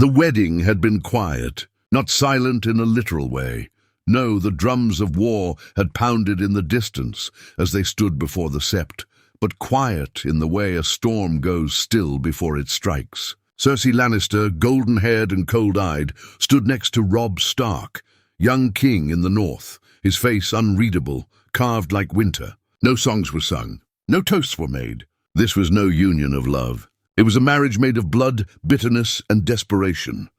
The wedding had been quiet, not silent in a literal way. No, the drums of war had pounded in the distance as they stood before the sept, but quiet in the way a storm goes still before it strikes. Cersei Lannister, golden-haired and cold-eyed, stood next to Robb Stark, young king in the north, his face unreadable, carved like winter. No songs were sung, no toasts were made. This was no union of love. It was a marriage made of blood, bitterness, and desperation.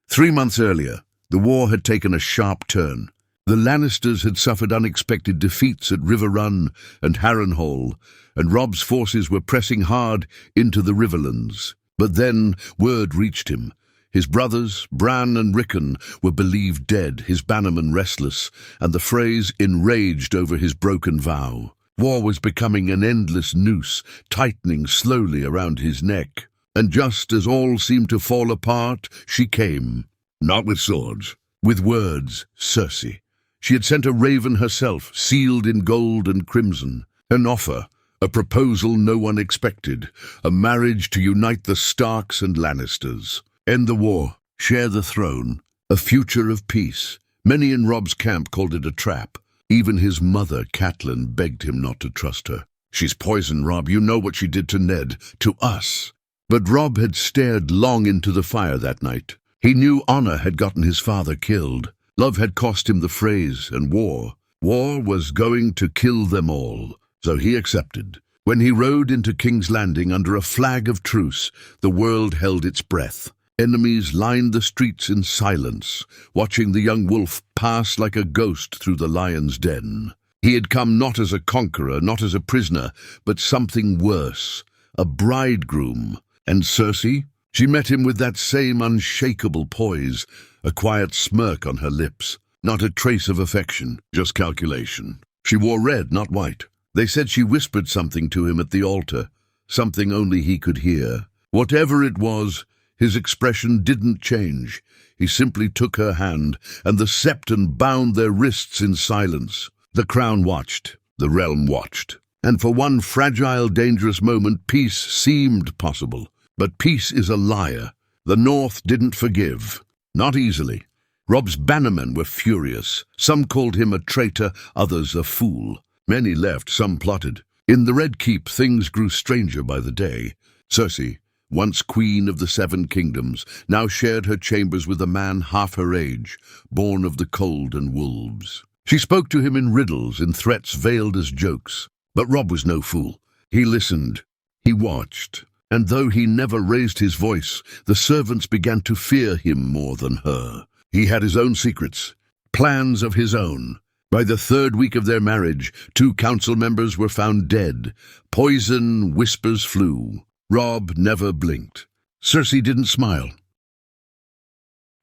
3 months earlier, the war had taken a sharp turn. The Lannisters had suffered unexpected defeats at River Run and Harrenhal, and Robb's forces were pressing hard into the Riverlands. But then word reached him. His brothers, Bran and Rickon, were believed dead, his bannermen restless, and the Freys enraged over his broken vow. War was becoming an endless noose, tightening slowly around his neck. And just as all seemed to fall apart, she came. Not with swords, with words, Cersei. She had sent a raven herself, sealed in gold and crimson. An offer, a proposal no one expected, a marriage to unite the Starks and Lannisters. End the war, share the throne, a future of peace. Many in Robb's camp called it a trap. Even his mother, Catelyn, begged him not to trust her. She's poison, Robb. You know what she did to Ned, to us. But Robb had stared long into the fire that night. He knew honor had gotten his father killed. Love had cost him the Freys and war. War was going to kill them all. So he accepted. When he rode into King's Landing under a flag of truce, the world held its breath. Enemies lined the streets in silence, watching the young wolf pass like a ghost through the lion's den. He had come not as a conqueror, not as a prisoner, but something worse, a bridegroom. And Cersei? She met him with that same unshakable poise, a quiet smirk on her lips. Not a trace of affection, just calculation. She wore red, not white. They said she whispered something to him at the altar, something only he could hear. Whatever it was, his expression didn't change. He simply took her hand, and the septon bound their wrists in silence. The crown watched, the realm watched. And for one fragile, dangerous moment, peace seemed possible. But peace is a liar. The North didn't forgive. Not easily. Robb's bannermen were furious. Some called him a traitor, others a fool. Many left, some plotted. In the Red Keep, things grew stranger by the day. Cersei, once queen of the Seven Kingdoms, now shared her chambers with a man half her age, born of the cold and wolves. She spoke to him in riddles, in threats veiled as jokes. But Robb was no fool. He listened. He watched. And though he never raised his voice, the servants began to fear him more than her. He had his own secrets, plans of his own. By the 3rd week of their marriage, 2 council members were found dead. Poison whispers flew. Robb never blinked. Cersei didn't smile.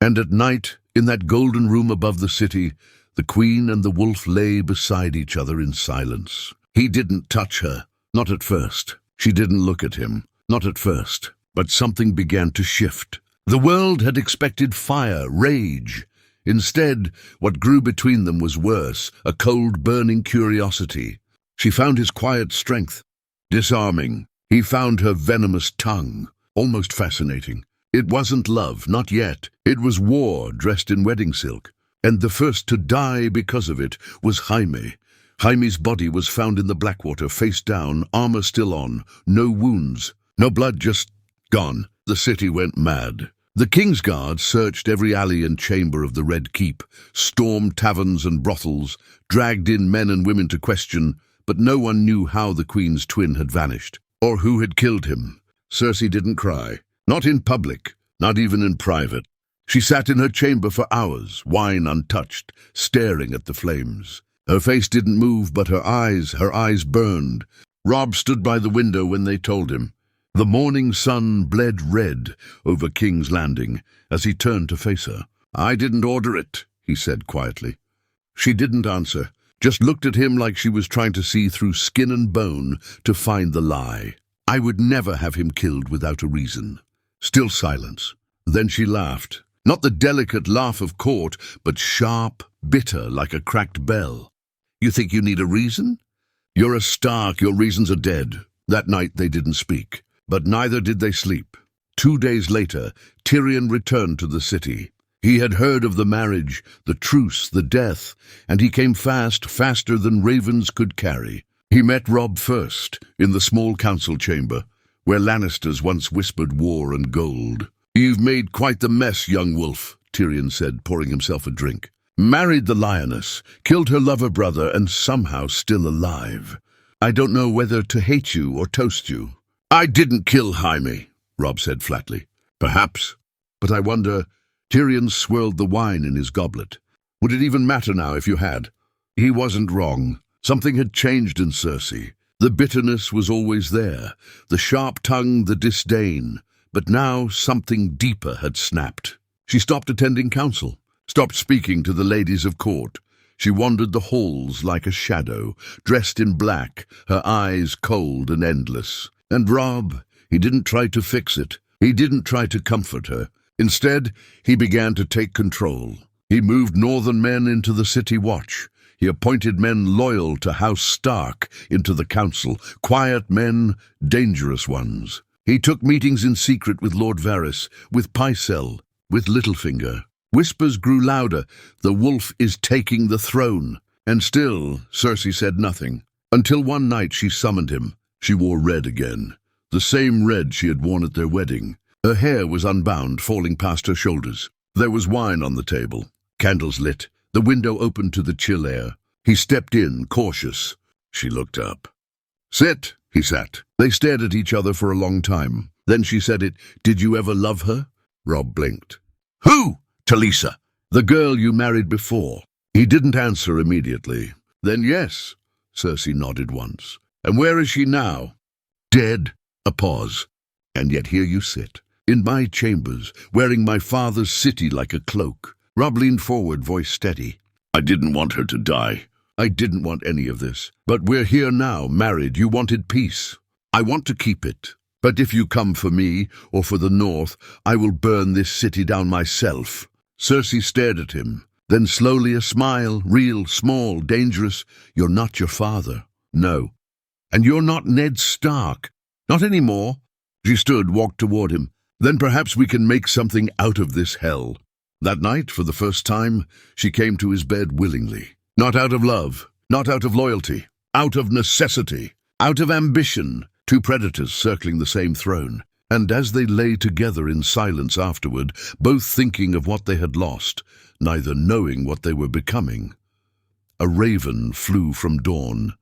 And at night, in that golden room above the city, the queen and the wolf lay beside each other in silence. He didn't touch her, not at first. She didn't look at him, not at first. But something began to shift. The world had expected fire, rage. Instead, what grew between them was worse, a cold, burning curiosity. She found his quiet strength disarming. He found her venomous tongue almost fascinating. It wasn't love, not yet. It was war dressed in wedding silk. And the first to die because of it was Jaime. Jaime's body was found in the Blackwater, face down, armor still on, no wounds, no blood, just gone. The city went mad. The King's Guard searched every alley and chamber of the Red Keep, stormed taverns and brothels, dragged in men and women to question, but no one knew how the Queen's twin had vanished, or who had killed him. Cersei didn't cry, not in public, not even in private. She sat in her chamber for hours, wine untouched, staring at the flames. Her face didn't move, but her eyes burned. Robb stood by the window when they told him. The morning sun bled red over King's Landing as he turned to face her. "I didn't order it," he said quietly. She didn't answer, just looked at him like she was trying to see through skin and bone to find the lie. "I would never have him killed without a reason." Still silence. Then she laughed. Not the delicate laugh of court, but sharp, bitter, like a cracked bell. "You think you need a reason? You're a Stark, your reasons are dead." That night they didn't speak. But neither did they sleep. 2 days later, Tyrion returned to the city. He had heard of the marriage, the truce, the death, and he came faster than ravens could carry. He met Robb first, in the small council chamber, where Lannisters once whispered war and gold. "You've made quite the mess, young wolf," Tyrion said, pouring himself a drink. "Married the lioness, killed her lover brother, and somehow still alive. I don't know whether to hate you or toast you." "I didn't kill Jaime," Robb said flatly. "Perhaps, but I wonder..." Tyrion swirled the wine in his goblet. "Would it even matter now if you had?" He wasn't wrong. Something had changed in Cersei. The bitterness was always there, the sharp tongue, the disdain. But now something deeper had snapped. She stopped attending council, stopped speaking to the ladies of court. She wandered the halls like a shadow, dressed in black, her eyes cold and endless. And Robb, he didn't try to fix it. He didn't try to comfort her. Instead, he began to take control. He moved northern men into the city watch. He appointed men loyal to House Stark into the council, quiet men, dangerous ones. He took meetings in secret with Lord Varys, with Pycelle, with Littlefinger. Whispers grew louder. The wolf is taking the throne. And still, Cersei said nothing. Until one night she summoned him. She wore red again. The same red she had worn at their wedding. Her hair was unbound, falling past her shoulders. There was wine on the table. Candles lit. The window opened to the chill air. He stepped in, cautious. She looked up. "Sit," he sat. They stared at each other for a long time. Then she said it. "Did you ever love her?" Robb blinked. "Who?" "Talisa. The girl you married before." He didn't answer immediately. "Then yes." Cersei nodded once. "And where is she now?" "Dead." A pause. "And yet here you sit, in my chambers, wearing my father's city like a cloak." Robb leaned forward, voice steady. "I didn't want her to die. I didn't want any of this. But we're here now, married. You wanted peace. I want to keep it. But if you come for me, or for the North, I will burn this city down myself." Cersei stared at him. Then slowly a smile, real, small, dangerous. "You're not your father." "No." "And you're not Ned Stark." "Not anymore." She stood, walked toward him. "Then perhaps we can make something out of this hell." That night, for the first time, she came to his bed willingly. Not out of love, not out of loyalty, out of necessity, out of ambition. Two predators circling the same throne. And as they lay together in silence afterward, both thinking of what they had lost, neither knowing what they were becoming, a raven flew from dawn,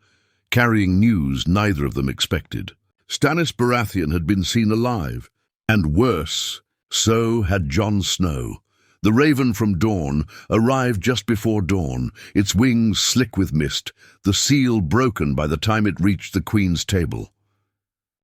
carrying news neither of them expected. Stannis Baratheon had been seen alive, and worse, so had Jon Snow. The raven from dawn arrived just before dawn, its wings slick with mist, the seal broken by the time it reached the Queen's table.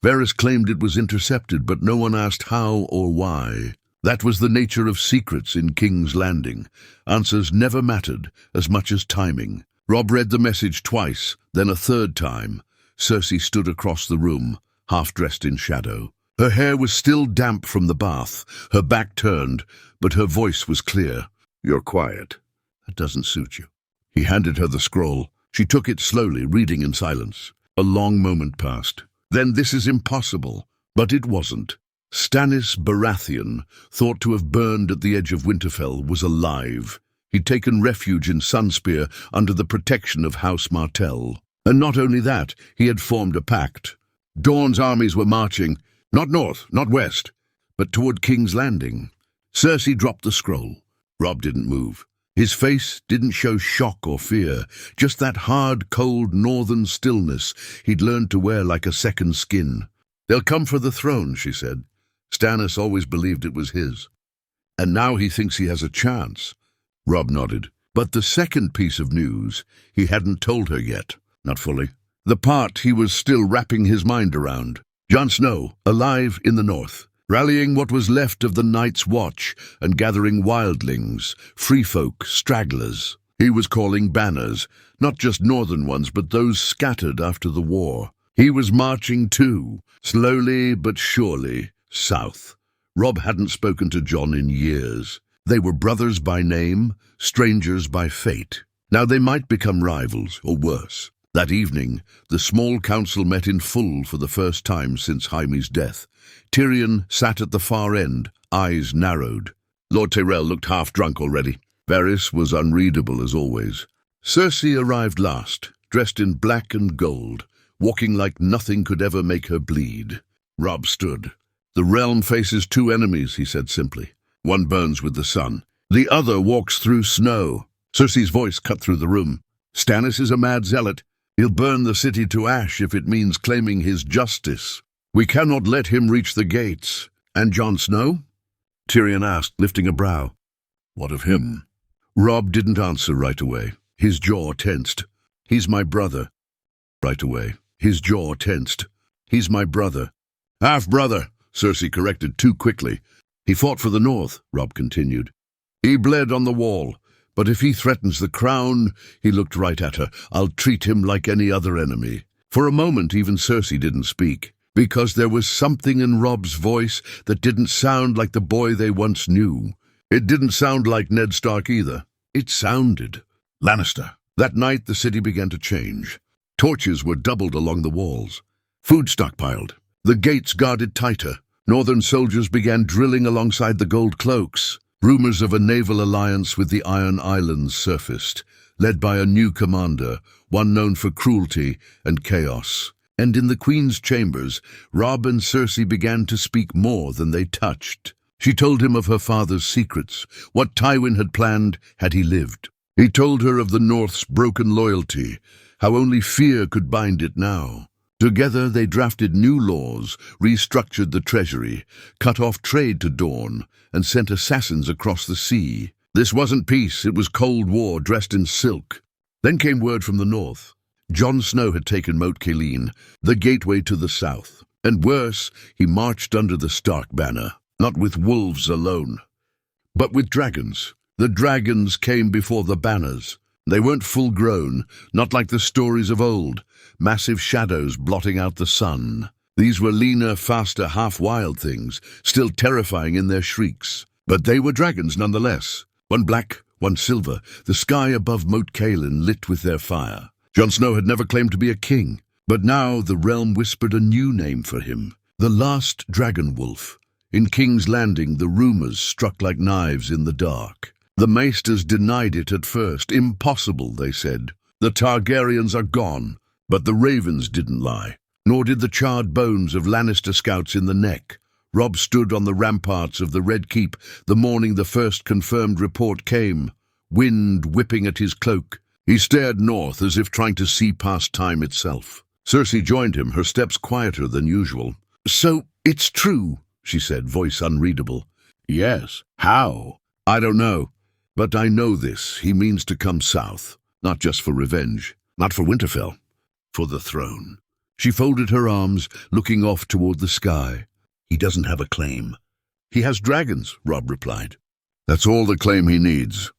Varys claimed it was intercepted, but no one asked how or why. That was the nature of secrets in King's Landing. Answers never mattered as much as timing. Robb read the message twice, then a third time. Cersei stood across the room, half-dressed in shadow. Her hair was still damp from the bath, her back turned, but her voice was clear. "You're quiet. That doesn't suit you." He handed her the scroll. She took it slowly, reading in silence. A long moment passed. Then "This is impossible." But it wasn't. Stannis Baratheon, thought to have burned at the edge of Winterfell, was alive. He'd taken refuge in Sunspear under the protection of House Martell. And not only that, he had formed a pact. Dawn's armies were marching, not north, not west, but toward King's Landing. Cersei dropped the scroll. Robb didn't move. His face didn't show shock or fear, just that hard, cold northern stillness he'd learned to wear like a second skin. "They'll come for the throne," she said. "Stannis always believed it was his. And now he thinks he has a chance." Robb nodded. But the second piece of news, he hadn't told her yet. Not fully. The part he was still wrapping his mind around. Jon Snow, alive in the north, rallying what was left of the Night's Watch and gathering wildlings, free folk, stragglers. He was calling banners, not just northern ones, but those scattered after the war. He was marching too, slowly but surely, south. Robb hadn't spoken to Jon in years. They were brothers by name, strangers by fate. Now they might become rivals, or worse. That evening, the small council met in full for the first time since Jaime's death. Tyrion sat at the far end, eyes narrowed. Lord Tyrell looked half-drunk already. Varys was unreadable as always. Cersei arrived last, dressed in black and gold, walking like nothing could ever make her bleed. Robb stood. "The realm faces two enemies," he said simply. "One burns with the sun. The other walks through snow." Cersei's voice cut through the room. "Stannis is a mad zealot. He'll burn the city to ash if it means claiming his justice. We cannot let him reach the gates." "And Jon Snow?" Tyrion asked, lifting a brow. "What of him?" Robb didn't answer right away. His jaw tensed. "He's my brother." Right away. His jaw tensed. "He's my brother." "Half-brother," Cersei corrected too quickly. "He fought for the North," Robb continued. "He bled on the wall. But if he threatens the crown," he looked right at her, "I'll treat him like any other enemy." For a moment, even Cersei didn't speak, because there was something in Robb's voice that didn't sound like the boy they once knew. It didn't sound like Ned Stark either. It sounded Lannister. That night, the city began to change. Torches were doubled along the walls. Food stockpiled. The gates guarded tighter. Northern soldiers began drilling alongside the gold cloaks. Rumors of a naval alliance with the Iron Islands surfaced, led by a new commander, one known for cruelty and chaos. And in the Queen's chambers, Robb and Cersei began to speak more than they touched. She told him of her father's secrets, what Tywin had planned had he lived. He told her of the North's broken loyalty, how only fear could bind it now. Together they drafted new laws, restructured the treasury, cut off trade to Dorne, and sent assassins across the sea. This wasn't peace, it was Cold War dressed in silk. Then came word from the North. Jon Snow had taken Moat Cailin, the gateway to the south. And worse, he marched under the Stark banner, not with wolves alone, but with dragons. The dragons came before the banners. They weren't full-grown, not like the stories of old, massive shadows blotting out the sun. These were leaner, faster, half-wild things, still terrifying in their shrieks. But they were dragons nonetheless. One black, one silver, the sky above Moat Cailin lit with their fire. Jon Snow had never claimed to be a king, but now the realm whispered a new name for him, the last dragon wolf. In King's Landing, the rumors struck like knives in the dark. The Maesters denied it at first. Impossible, they said. The Targaryens are gone. But the ravens didn't lie, nor did the charred bones of Lannister scouts in the neck. Robb stood on the ramparts of the Red Keep the morning the first confirmed report came, wind whipping at his cloak. He stared north as if trying to see past time itself. Cersei joined him, her steps quieter than usual. "So, it's true," she said, voice unreadable. "Yes. How?" "I don't know. But I know this. He means to come south. Not just for revenge. Not for Winterfell. For the throne." She folded her arms, looking off toward the sky. "He doesn't have a claim." "He has dragons," Robb replied. "That's all the claim he needs."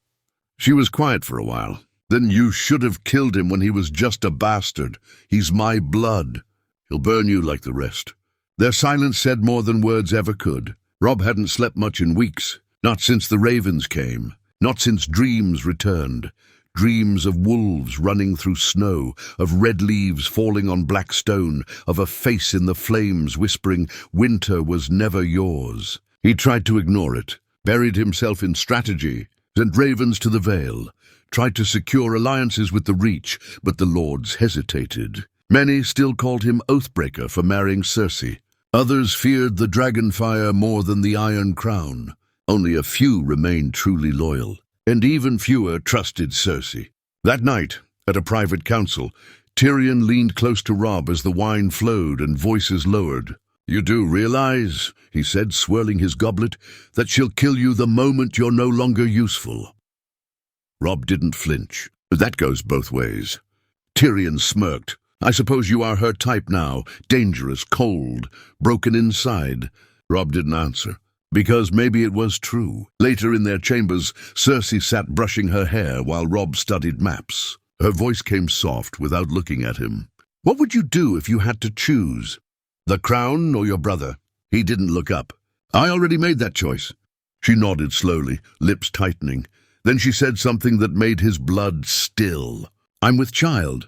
She was quiet for a while. "Then you should have killed him when he was just a bastard. He's my blood. He'll burn you like the rest." Their silence said more than words ever could. Robb hadn't slept much in weeks. Not since the ravens came. Not since dreams returned. Dreams of wolves running through snow, of red leaves falling on black stone, of a face in the flames whispering, "Winter was never yours." He tried to ignore it, buried himself in strategy, sent ravens to the Vale, tried to secure alliances with the Reach, but the lords hesitated. Many still called him Oathbreaker for marrying Cersei. Others feared the dragonfire more than the Iron Crown. Only a few remained truly loyal, and even fewer trusted Cersei. That night, at a private council, Tyrion leaned close to Robb as the wine flowed and voices lowered. "You do realize," he said, swirling his goblet, "that she'll kill you the moment you're no longer useful." Robb didn't flinch. "That goes both ways." Tyrion smirked. "I suppose you are her type now, dangerous, cold, broken inside." Robb didn't answer, because maybe it was true. Later in their chambers, Cersei sat brushing her hair while Robb studied maps. Her voice came soft without looking at him. "What would you do if you had to choose? The crown or your brother?" He didn't look up. "I already made that choice." She nodded slowly, lips tightening. Then she said something that made his blood still. "I'm with child."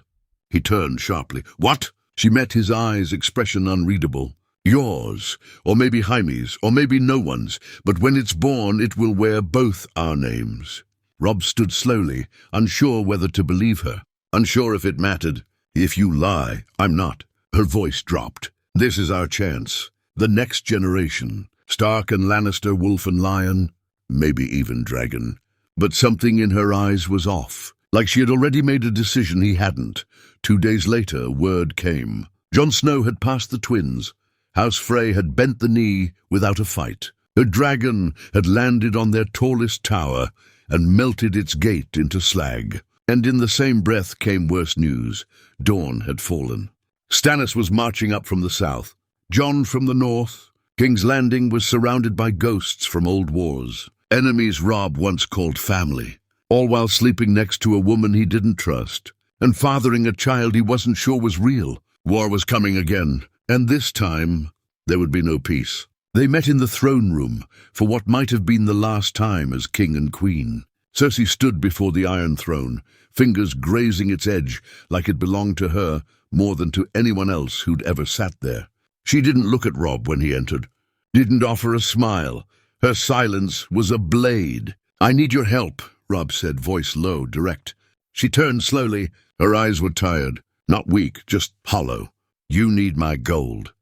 He turned sharply. What? She met his eyes, expression unreadable. Yours, or maybe Jaime's, or maybe no one's, but when it's born it will wear both our names. Robb stood slowly, unsure whether to believe her, unsure if it mattered. If you lie, I'm not. Her voice dropped. This is our chance. The next generation. Stark and Lannister, Wolf and Lion, maybe even Dragon. But something in her eyes was off, like she had already made a decision he hadn't. 2 days later, word came. Jon Snow had passed the twins. House Frey had bent the knee without a fight. Her dragon had landed on their tallest tower and melted its gate into slag. And in the same breath came worse news. Dawn had fallen. Stannis was marching up from the south. Jon from the north. King's Landing was surrounded by ghosts from old wars. Enemies Robb once called family. All while sleeping next to a woman he didn't trust. And fathering a child he wasn't sure was real. War was coming again. And this time, there would be no peace. They met in the throne room for what might have been the last time as king and queen. Cersei stood before the Iron Throne, fingers grazing its edge like it belonged to her more than to anyone else who'd ever sat there. She didn't look at Robb when he entered, didn't offer a smile. Her silence was a blade. I need your help, Robb said, voice low, direct. She turned slowly. Her eyes were tired, not weak, just hollow. You need my gold.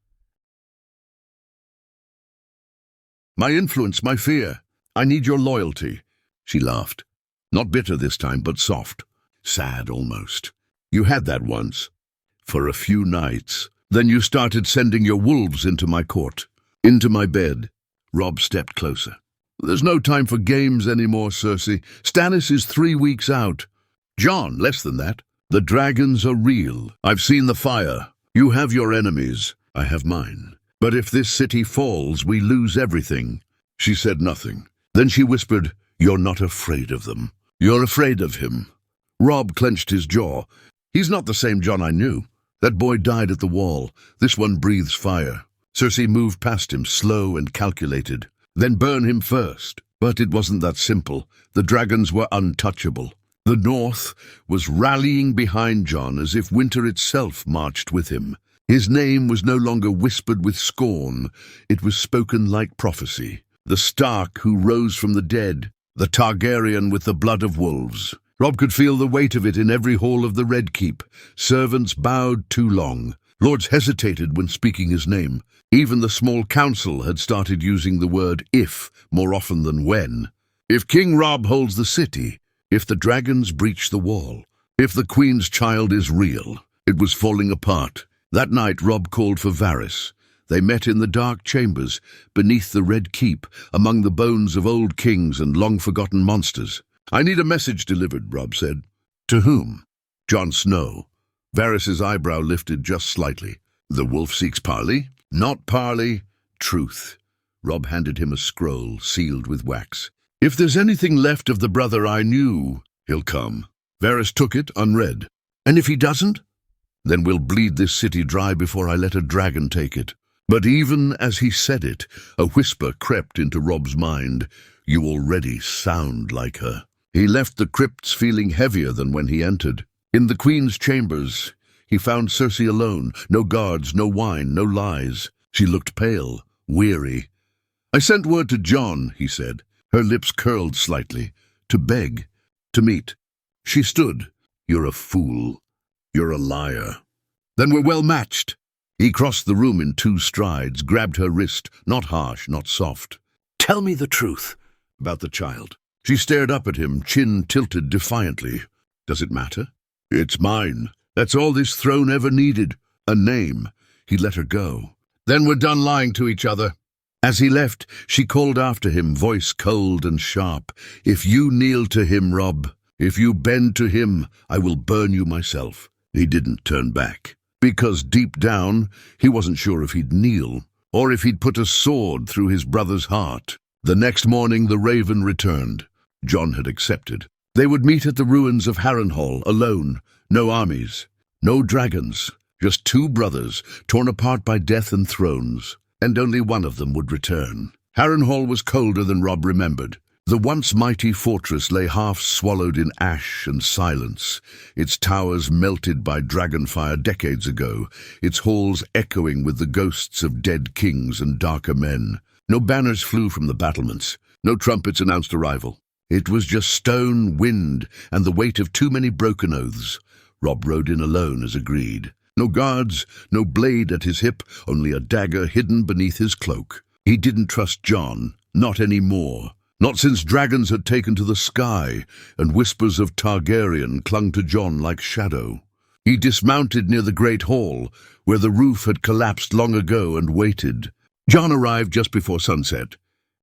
My influence, my fear. I need your loyalty. She laughed. Not bitter this time, but soft. Sad, almost. You had that once. For a few nights. Then you started sending your wolves into my court. Into my bed. Robb stepped closer. There's no time for games anymore, Cersei. Stannis is 3 weeks out. Jon, less than that. The dragons are real. I've seen the fire. You have your enemies. I have mine. But if this city falls, we lose everything. She said nothing. Then she whispered, You're not afraid of them. You're afraid of him. Robb clenched his jaw. He's not the same Jon I knew. That boy died at the wall. This one breathes fire. Cersei moved past him, slow and calculated. Then burn him first. But it wasn't that simple. The dragons were untouchable. The North was rallying behind Jon as if winter itself marched with him. His name was no longer whispered with scorn. It was spoken like prophecy. The Stark who rose from the dead. The Targaryen with the blood of wolves. Robb could feel the weight of it in every hall of the Red Keep. Servants bowed too long. Lords hesitated when speaking his name. Even the small council had started using the word if more often than when. If King Robb holds the city, if the dragons breach the wall, if the Queen's child is real, it was falling apart. That night Robb called for Varys. They met in the dark chambers, beneath the Red Keep, among the bones of old kings and long-forgotten monsters. I need a message delivered, Robb said. To whom? Jon Snow. Varys's eyebrow lifted just slightly. The wolf seeks parley? Not parley, truth. Robb handed him a scroll, sealed with wax. If there's anything left of the brother I knew, he'll come. Varys took it, unread. And if he doesn't? Then we'll bleed this city dry before I let a dragon take it. But even as he said it, a whisper crept into Robb's mind. You already sound like her. He left the crypts feeling heavier than when he entered. In the Queen's chambers, he found Cersei alone. No guards, no wine, no lies. She looked pale, weary. I sent word to Jon, he said. Her lips curled slightly. To beg. To meet. She stood. You're a fool. You're a liar. Then we're well matched. He crossed the room in 2 strides, grabbed her wrist, not harsh, not soft. Tell me the truth about the child. She stared up at him, chin tilted defiantly. Does it matter? It's mine. That's all this throne ever needed. A name. He let her go. Then we're done lying to each other. As he left, she called after him, voice cold and sharp. If you kneel to him, Robb, if you bend to him, I will burn you myself. He didn't turn back. Because deep down, he wasn't sure if he'd kneel, or if he'd put a sword through his brother's heart. The next morning, the Raven returned. Jon had accepted. They would meet at the ruins of Harrenhal, alone. No armies, no dragons, just 2 brothers, torn apart by death and thrones. And only one of them would return. Harrenhal was colder than Robb remembered. The once mighty fortress lay half swallowed in ash and silence, its towers melted by dragonfire decades ago, its halls echoing with the ghosts of dead kings and darker men. No banners flew from the battlements, no trumpets announced arrival. It was just stone, wind, and the weight of too many broken oaths. Robb rode in alone as agreed. No guards, no blade at his hip, only a dagger hidden beneath his cloak. He didn't trust Jon, not anymore. Not since dragons had taken to the sky, and whispers of Targaryen clung to Jon like shadow. He dismounted near the great hall, where the roof had collapsed long ago, and waited. Jon arrived just before sunset.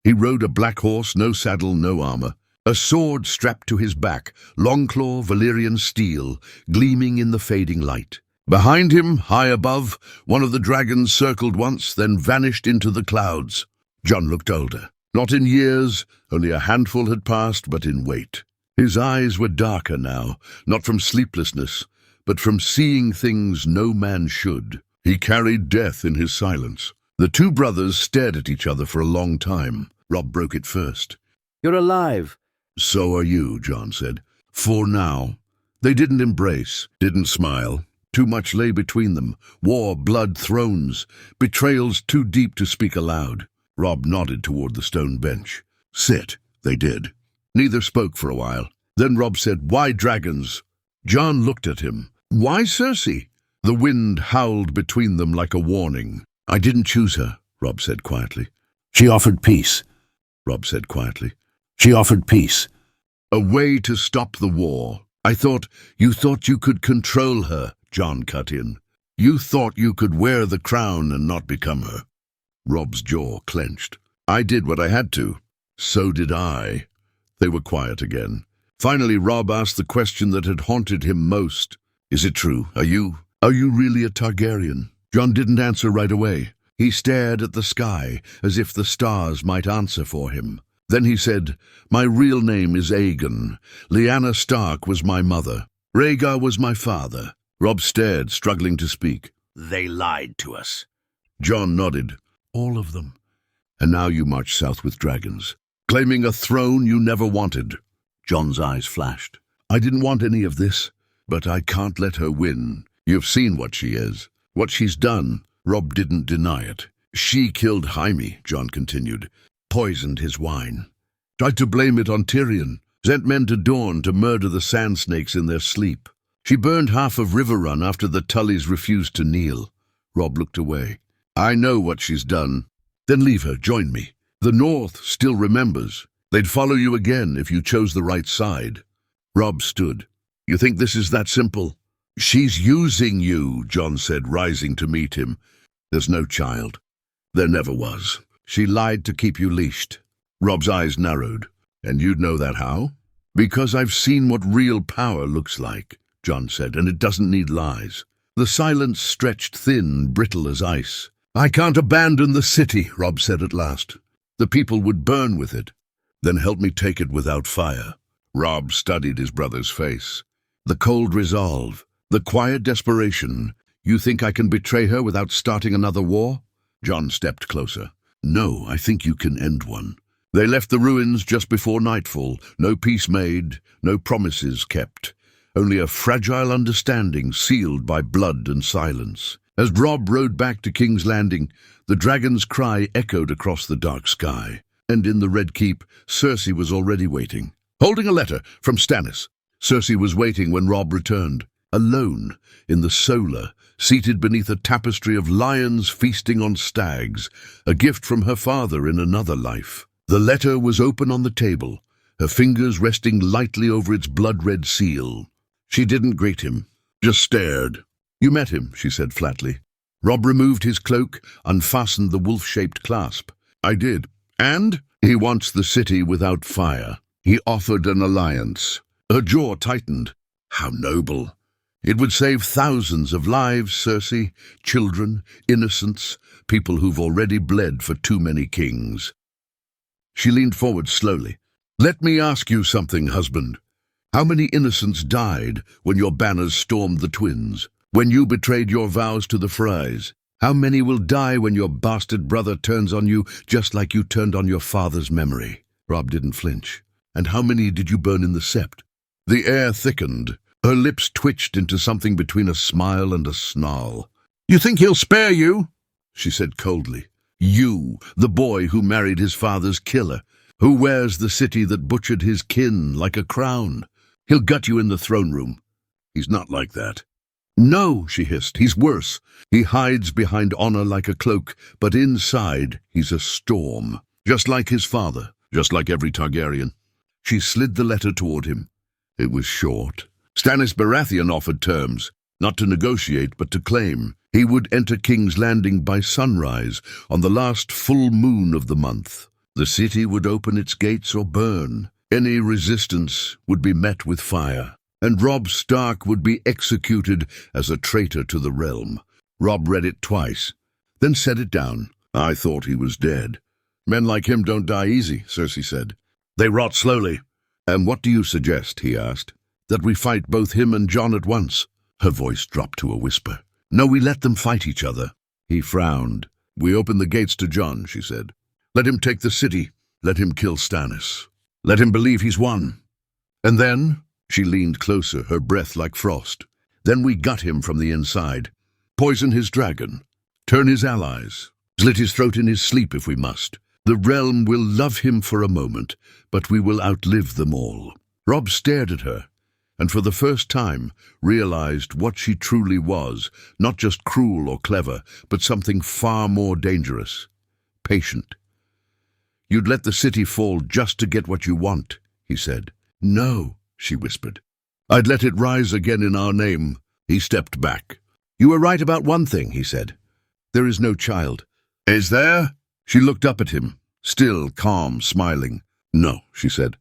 He rode a black horse, no saddle, no armor. A sword strapped to his back, Longclaw Valyrian steel, gleaming in the fading light. Behind him, high above, one of the dragons circled once, then vanished into the clouds. Jon looked older. Not in years, only a handful had passed, but in weight. His eyes were darker now, not from sleeplessness, but from seeing things no man should. He carried death in his silence. The two brothers stared at each other for a long time. Robb broke it first. "You're alive." "So are you," Jon said. "For now." They didn't embrace, didn't smile. Too much lay between them. War, blood, thrones. Betrayals too deep to speak aloud. Robb nodded toward the stone bench. "Sit." They did. Neither spoke for a while. Then Robb said, "Why dragons?" Jon looked at him. "Why Cersei?" The wind howled between them like a warning. "I didn't choose her," Robb said quietly. "She offered peace," Robb said quietly. "She offered peace." "A way to stop the war. You thought you could control her," Jon cut in. "You thought you could wear the crown and not become her." Robb's jaw clenched. "I did what I had to." "So did I." They were quiet again. Finally, Robb asked the question that had haunted him most. "Is it true? Are you really a Targaryen?" Jon didn't answer right away. He stared at the sky, as if the stars might answer for him. Then he said, "My real name is Aegon. Lyanna Stark was my mother. Rhaegar was my father." Robb stared, struggling to speak. "They lied to us." Jon nodded. "All of them. And now you march south with dragons, claiming a throne you never wanted." Jon's eyes flashed. "I didn't want any of this, but I can't let her win. You've seen what she is, what she's done." Robb didn't deny it. "She killed Jaime," Jon continued, "poisoned his wine, tried to blame it on Tyrion, sent men to Dorne to murder the sand snakes in their sleep. She burned half of Riverrun after the Tullys refused to kneel." Robb looked away. "I know what she's done." "Then leave her, join me. The North still remembers. They'd follow you again if you chose the right side." Robb stood. "You think this is that simple?" "She's using you," Jon said, rising to meet him. "There's no child. There never was. She lied to keep you leashed." Robb's eyes narrowed. "And you'd know that how?" "Because I've seen what real power looks like," Jon said, "and it doesn't need lies." The silence stretched thin, brittle as ice. "I can't abandon the city," Robb said at last. "The people would burn with it." "Then help me take it without fire." Robb studied his brother's face. The cold resolve, the quiet desperation. "You think I can betray her without starting another war?" Jon stepped closer. "No, I think you can end one." They left the ruins just before nightfall. No peace made, no promises kept. Only a fragile understanding sealed by blood and silence. As Robb rode back to King's Landing, the dragon's cry echoed across the dark sky. And in the Red Keep, Cersei was already waiting, holding a letter from Stannis. Cersei was waiting when Robb returned, alone, in the solar, seated beneath a tapestry of lions feasting on stags, a gift from her father in another life. The letter was open on the table, her fingers resting lightly over its blood-red seal. She didn't greet him, just stared. "You met him," she said flatly. Robb removed his cloak, unfastened the wolf-shaped clasp. "I did. And he wants the city without fire. He offered an alliance." Her jaw tightened. "How noble. It would save thousands of lives, Cersei, children, innocents, people who've already bled for too many kings." She leaned forward slowly. "Let me ask you something, husband. How many innocents died when your banners stormed the twins? When you betrayed your vows to the Freys? How many will die when your bastard brother turns on you just like you turned on your father's memory? Robb didn't flinch. And how many did you burn in the sept? The air thickened. Her lips twitched into something between a smile and a snarl. You think he'll spare you? She said coldly. You, the boy who married his father's killer, who wears the city that butchered his kin like a crown. He'll gut you in the throne room. He's not like that. No, she hissed, he's worse. He hides behind honor like a cloak, but inside he's a storm. Just like his father, just like every Targaryen. She slid the letter toward him. It was short. Stannis Baratheon offered terms, not to negotiate but to claim. He would enter King's Landing by sunrise, on the last full moon of the month. The city would open its gates or burn. Any resistance would be met with fire, and Robb Stark would be executed as a traitor to the realm. Robb read it twice, then set it down. I thought he was dead. Men like him don't die easy, Cersei said. They rot slowly. And what do you suggest, he asked. That we fight both him and Jon at once? Her voice dropped to a whisper. No, we let them fight each other. He frowned. We open the gates to Jon, she said. Let him take the city. Let him kill Stannis. Let him believe he's won. And then, she leaned closer, her breath like frost. Then we gut him from the inside. Poison his dragon. Turn his allies. Slit his throat in his sleep if we must. The realm will love him for a moment, but we will outlive them all. Robb stared at her, and for the first time realized what she truly was, not just cruel or clever, but something far more dangerous. Patient. You'd let the city fall just to get what you want, he said. No, she whispered. I'd let it rise again in our name. He stepped back. You were right about one thing, he said. There is no child. Is there? She looked up at him, still calm, smiling. No, she said.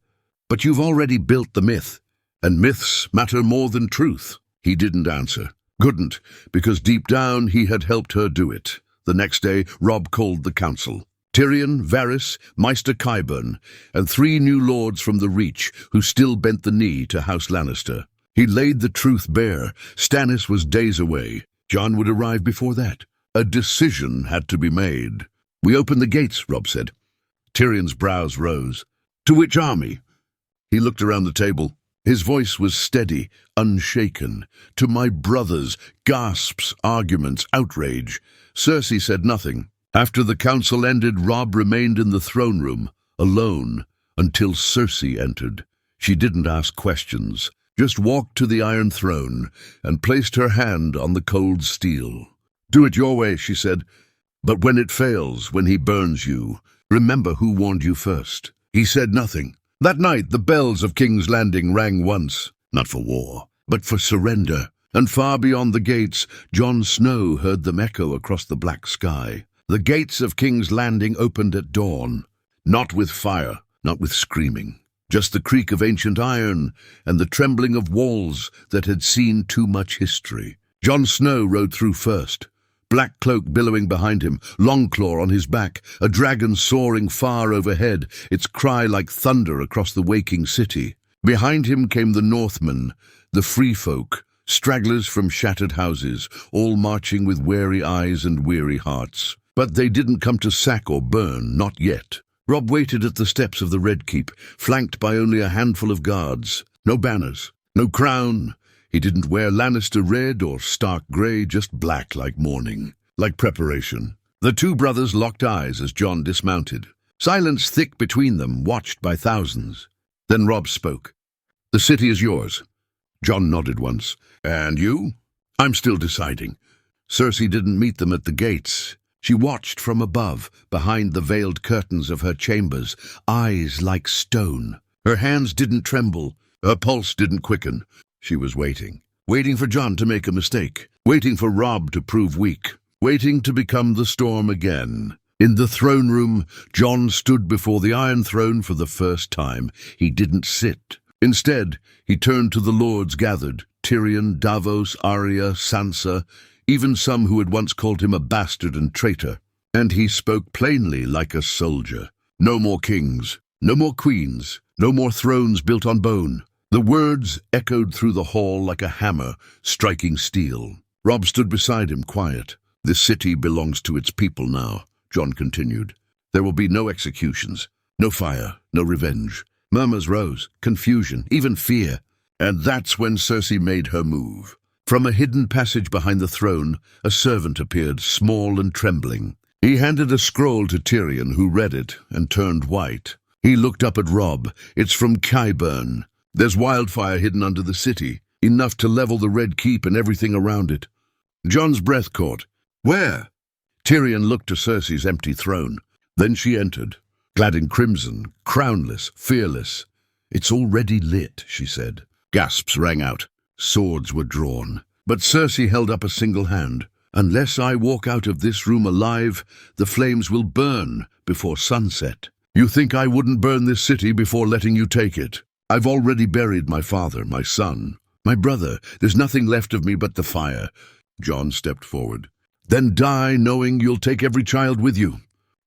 But you've already built the myth, and myths matter more than truth. He didn't answer. Couldn't, because deep down he had helped her do it. The next day, Robb called the council. Tyrion, Varys, Maester Qyburn, and 3 new lords from the Reach who still bent the knee to House Lannister. He laid the truth bare. Stannis was days away. Jon would arrive before that. A decision had to be made. We open the gates, Robb said. Tyrion's brows rose. To which army? He looked around the table. His voice was steady, unshaken. To my brothers, gasps, arguments, outrage. Cersei said nothing. After the council ended, Robb remained in the throne room, alone, until Cersei entered. She didn't ask questions, just walked to the Iron Throne and placed her hand on the cold steel. Do it your way, she said. But when it fails, when he burns you, remember who warned you first. He said nothing. That night, the bells of King's Landing rang once, not for war, but for surrender. And far beyond the gates, Jon Snow heard them echo across the black sky. The gates of King's Landing opened at dawn, not with fire, not with screaming, just the creak of ancient iron and the trembling of walls that had seen too much history. Jon Snow rode through first, black cloak billowing behind him, Longclaw on his back, a dragon soaring far overhead, its cry like thunder across the waking city. Behind him came the Northmen, the free folk, stragglers from shattered houses, all marching with wary eyes and weary hearts. But they didn't come to sack or burn, not yet. Robb waited at the steps of the Red Keep, flanked by only a handful of guards. No banners, no crown. He didn't wear Lannister red or Stark grey, just black like mourning, like preparation. The 2 brothers locked eyes as Jon dismounted. Silence thick between them, watched by thousands. Then Robb spoke. The city is yours. Jon nodded once. And you? I'm still deciding. Cersei didn't meet them at the gates. She watched from above, behind the veiled curtains of her chambers, eyes like stone. Her hands didn't tremble. Her pulse didn't quicken. She was waiting. Waiting for Jon to make a mistake. Waiting for Robb to prove weak. Waiting to become the storm again. In the throne room, Jon stood before the Iron Throne for the first time. He didn't sit. Instead, he turned to the lords gathered. Tyrion, Davos, Arya, Sansa, even some who had once called him a bastard and traitor. And he spoke plainly like a soldier. No more kings, no more queens, no more thrones built on bone. The words echoed through the hall like a hammer striking steel. Robb stood beside him, quiet. This city belongs to its people now, Jon continued. There will be no executions, no fire, no revenge. Murmurs rose, confusion, even fear. And that's when Cersei made her move. From a hidden passage behind the throne, a servant appeared, small and trembling. He handed a scroll to Tyrion, who read it and turned white. He looked up at Robb. It's from Qyburn. There's wildfire hidden under the city, enough to level the Red Keep and everything around it. Jon's breath caught. Where? Tyrion looked to Cersei's empty throne. Then she entered, clad in crimson, crownless, fearless. It's already lit, she said. Gasps rang out. Swords were drawn. But Cersei held up a single hand. Unless I walk out of this room alive, the flames will burn before sunset. You think I wouldn't burn this city before letting you take it? I've already buried my father, my son, my brother. There's nothing left of me but the fire. Jon stepped forward. Then die knowing you'll take every child with you.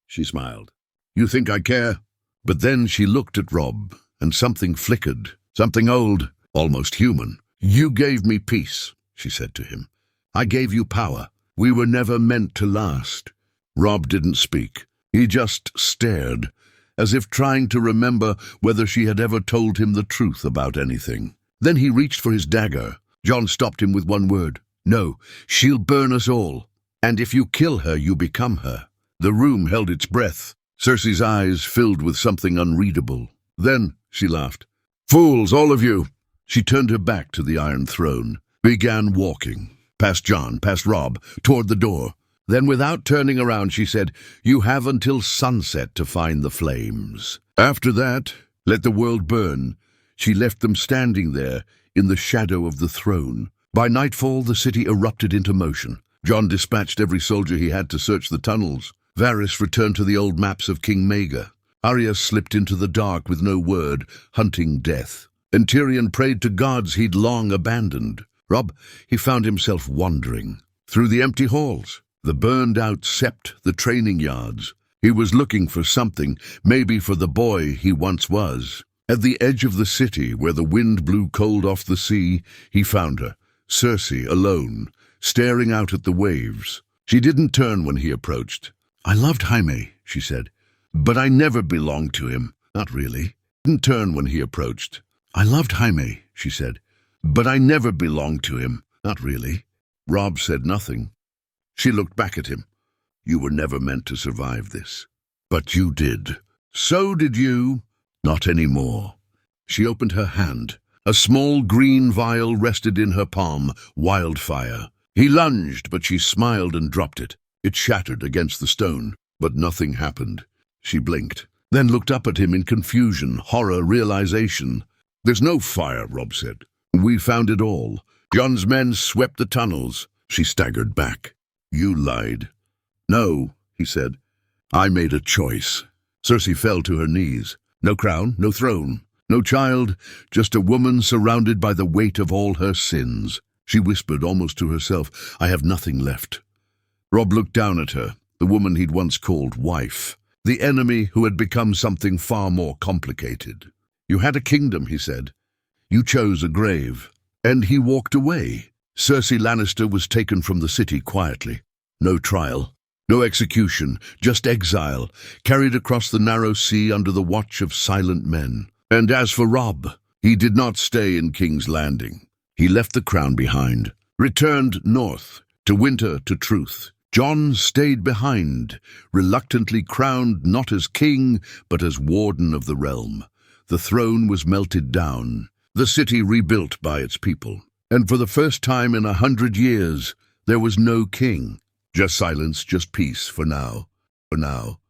She smiled. You think I care? But then she looked at Robb, and something flickered, something old, almost human. You gave me peace, she said to him. I gave you power. We were never meant to last. Robb didn't speak. He just stared, as if trying to remember whether she had ever told him the truth about anything. Then he reached for his dagger. Jon stopped him with one word. No, she'll burn us all. And if you kill her, you become her. The room held its breath. Cersei's eyes filled with something unreadable. Then she laughed. Fools, all of you! She turned her back to the Iron Throne, began walking, past Jon, past Robb, toward the door. Then, without turning around, she said, You have until sunset to find the flames. After that, let the world burn. She left them standing there, in the shadow of the throne. By nightfall, the city erupted into motion. Jon dispatched every soldier he had to search the tunnels. Varys returned to the old maps of King Maega. Arya slipped into the dark with no word, hunting death. And Tyrion prayed to gods he'd long abandoned. Robb, he found himself wandering through the empty halls, the burned-out sept, the training yards. He was looking for something, maybe for the boy he once was. At the edge of the city, where the wind blew cold off the sea, he found her, Cersei, alone, staring out at the waves. She didn't turn when he approached. I loved Jaime, she said, but I never belonged to him. Not really. Didn't turn when he approached. I loved Jaime, she said, but I never belonged to him. Not really. Robb said nothing. She looked back at him. You were never meant to survive this. But you did. So did you. Not anymore. She opened her hand. A small green vial rested in her palm, wildfire. He lunged, but she smiled and dropped it. It shattered against the stone, but nothing happened. She blinked, then looked up at him in confusion, horror, realization. There's no fire, Robb said. We found it all. Jon's men swept the tunnels. She staggered back. You lied. No, he said. I made a choice. Cersei fell to her knees. No crown, no throne, no child, just a woman surrounded by the weight of all her sins. She whispered almost to herself, I have nothing left. Robb looked down at her, the woman he'd once called wife, the enemy who had become something far more complicated. You had a kingdom, he said. You chose a grave. And he walked away. Cersei Lannister was taken from the city quietly. No trial, no execution, just exile, carried across the narrow sea under the watch of silent men. And as for Robb, he did not stay in King's Landing. He left the crown behind, returned north, to winter, to truth. Jon stayed behind, reluctantly crowned not as king, but as warden of the realm. The throne was melted down, the city rebuilt by its people. And for the first time in 100 years, there was no king. Just silence, just peace for now. For now.